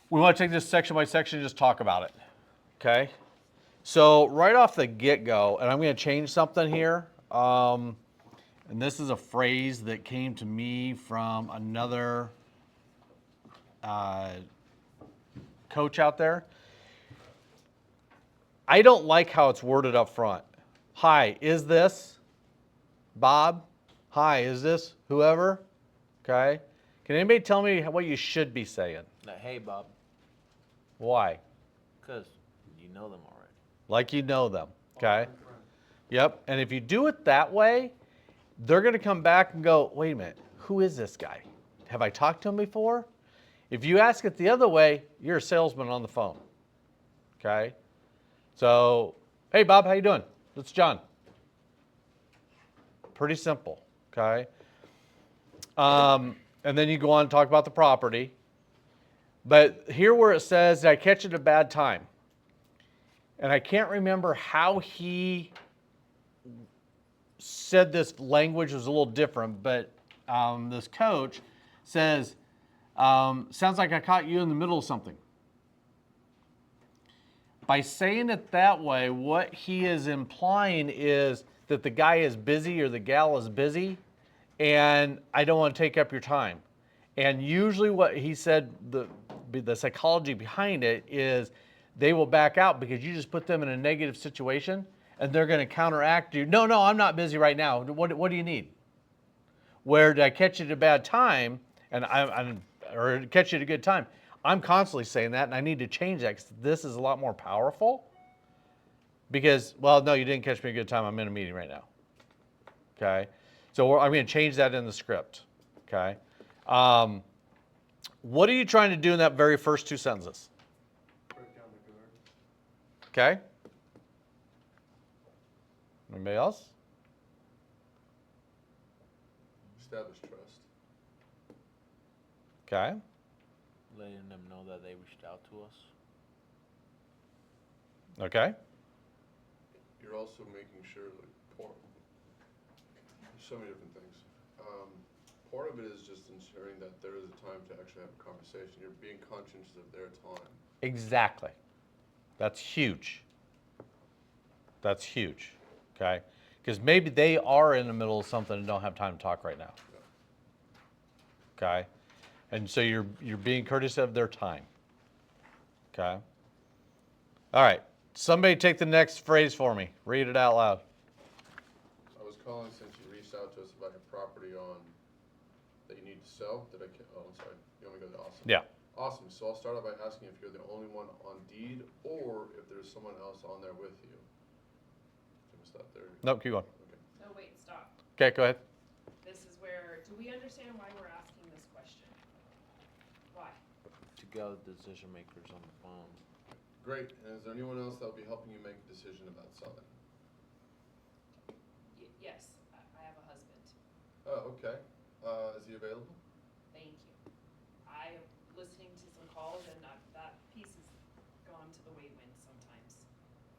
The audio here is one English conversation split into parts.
We want to take this section by section and just talk about it. Okay? So right off the get-go, and I'm going to change something here. And this is a phrase that came to me from another coach out there. I don't like how it's worded up front. Hi, is this Bob? Hi, is this whoever? Okay. Can anybody tell me what you should be saying? Hey, Bob. Why? Because you know them already. Like you know them. Okay. Yep. And if you do it that way, they're going to come back and go, wait a minute, who is this guy? Have I talked to him before? If you ask it the other way, you're a salesman on the phone. Okay? So, hey, Bob, how you doing? It's John. Pretty simple. Okay? And then you go on and talk about the property. But here where it says, did I catch it at a bad time? And I can't remember how he said this language was a little different, but this coach says, sounds like I caught you in the middle of something. By saying it that way, what he is implying is that the guy is busy or the gal is busy, and I don't want to take up your time. And usually what he said, the psychology behind it is they will back out because you just put them in a negative situation, and they're going to counteract you. No, I'm not busy right now. What do you need? Where did I catch you at a bad time, or catch you at a good time? I'm constantly saying that, and I need to change that because this is a lot more powerful. Because, well, no, you didn't catch me at a good time. I'm in a meeting right now. Okay? So I'm going to change that in the script. Okay? What are you trying to do in that very first two sentences? Break down the guard. Okay? Anybody else? Establish trust. Okay. Letting them know that they reached out to us. Okay. You're also making sure, like, there's so many different things. Part of it is just ensuring that there is a time to actually have a conversation. You're being conscious of their time. Exactly. That's huge. That's huge. Okay? Because maybe they are in the middle of something and don't have time to talk right now. Yeah. Okay? And so you're being courteous of their time. Okay? All right. Somebody take the next phrase for me. Read it out loud. I was calling since you reached out to us about your property that you need to sell. I'm sorry. You want me to go to awesome? Yeah. Awesome. So I'll start out by asking if you're the only one on deed or if there's someone else on there with you. Can we stop there? Nope, keep going. Okay. No, wait, stop. Okay, go ahead. This is where, do we understand why we're asking this question? Why? To get the decision makers on the phone. Great. And is there anyone else that will be helping you make a decision about selling? Yes, I have a husband. Oh, okay. Is he available? Thank you. I am listening to some calls and that piece has gone to the wayside sometimes.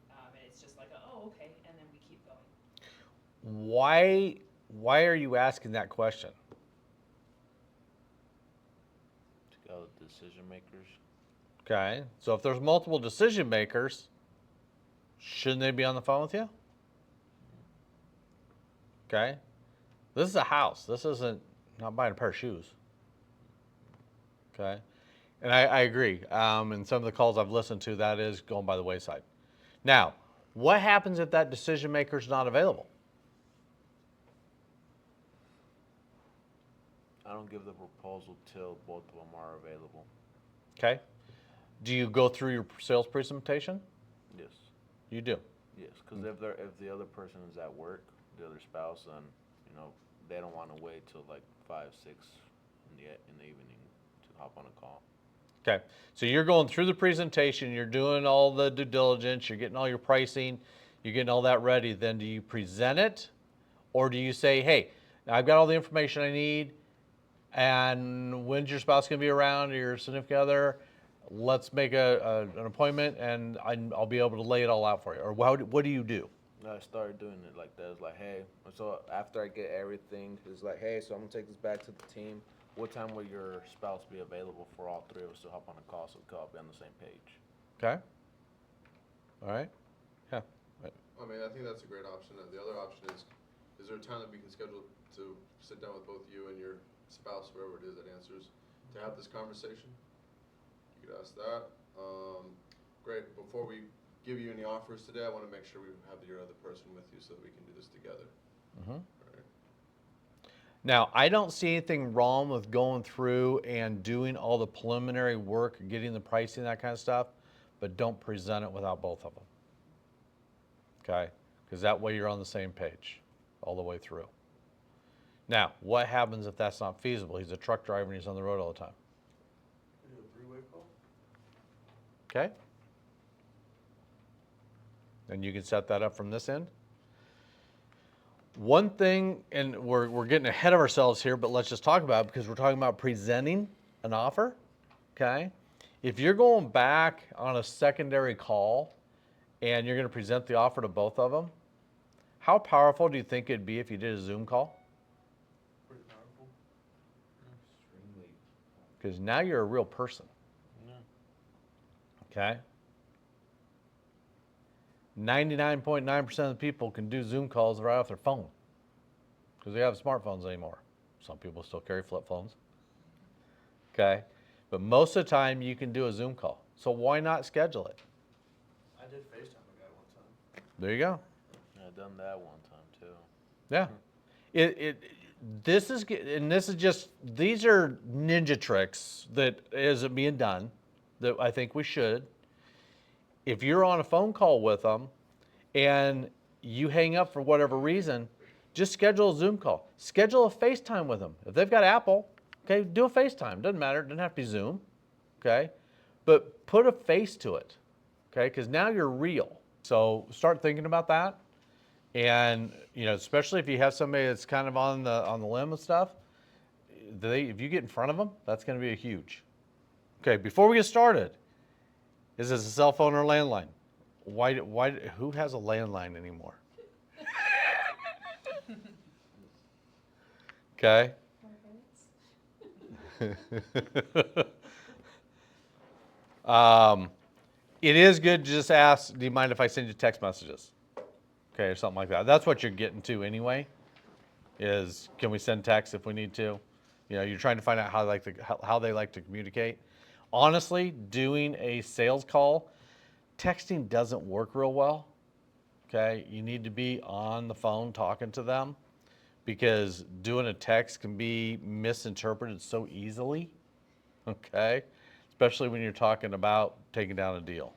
And it's just like, oh, okay, and then we keep going. Why are you asking that question? To get the decision makers. Okay. So if there's multiple decision makers, shouldn't they be on the phone with you? Okay. This is a house. This isn't not buying a pair of shoes. Okay. And I agree. And some of the calls I've listened to, that is going by the wayside. Now, what happens if that decision maker is not available? I don't give the proposal till both of them are available. Okay. Do you go through your sales presentation? Yes. You do. Yes, because if the other person is at work, the other spouse, then they don't want to wait till like 5, 6 in the evening to hop on a call. Okay. So you're going through the presentation, you're doing all the due diligence, you're getting all your pricing, you're getting all that ready. Then do you present it, or do you say, hey, I've got all the information I need, and when's your spouse going to be around, or your significant other? Let's make an appointment, and I'll be able to lay it all out for you. Or what do you do? I started doing it like that. It's like, hey, so after I get everything, it's like, hey, so I'm gonna take this back to the team. what time will your spouse be available for all three of us to hop on a call so we can all be on the same page? Okay? All right? Yeah. I mean, I think that's a great option. The other option is there a time that we can schedule to sit down with both you and your spouse, whoever it is that answers, to have this conversation? You could ask that. Great. Before we give you any offers today, I want to make sure we have your other person with you so that we can do this together. Mm-hmm. All right. Now, I don't see anything wrong with going through and doing all the preliminary work, getting the pricing, that kind of stuff, but don't present it without both of them. Okay? Because that way you're on the same page all the way through. Now, what happens if that's not feasible? He's a truck driver and he's on the road all the time. We do a three-way call? Okay? And you can set that up from this end. One thing, and we're getting ahead of ourselves here, but let's just talk about it because we're talking about presenting an offer, okay? If you're going back on a secondary call and you're going to present the offer to both of them, how powerful do you think it'd be if you did a Zoom call? Pretty powerful. Extremely. Because now you're a real person, Yeah. okay? 99.9% of the people can do Zoom calls right off their phone because they have smartphones anymore. Some people still carry flip phones, okay? But most of the time you can do a Zoom call. So why not schedule it? I did FaceTime a guy one time. There you go. I've done that one time too. Yeah. This is just, these are ninja tricks that isn't being done that I think we should. If you're on a phone call with them and you hang up for whatever reason, just schedule a Zoom call. Schedule a FaceTime with them. If they've got Apple, okay, do a FaceTime. Doesn't matter. It doesn't have to be Zoom, okay? But put a face to it, okay? Because now you're real. So start thinking about that. And, you know, especially if you have somebody that's kind of on the limb and stuff, if you get in front of them, that's going to be a huge. Okay, before we get started, is this a cell phone or a landline? Who has a landline anymore? Okay. It is good to just ask, do you mind if I send you text messages? Okay, or something like that. That's what you're getting to anyway, is can we send text if we need to? You know, you're trying to find out how they like to communicate. Honestly, doing a sales call, texting doesn't work real well, okay? You need to be on the phone talking to them because doing a text can be misinterpreted so easily, okay? Especially when you're talking about taking down a deal.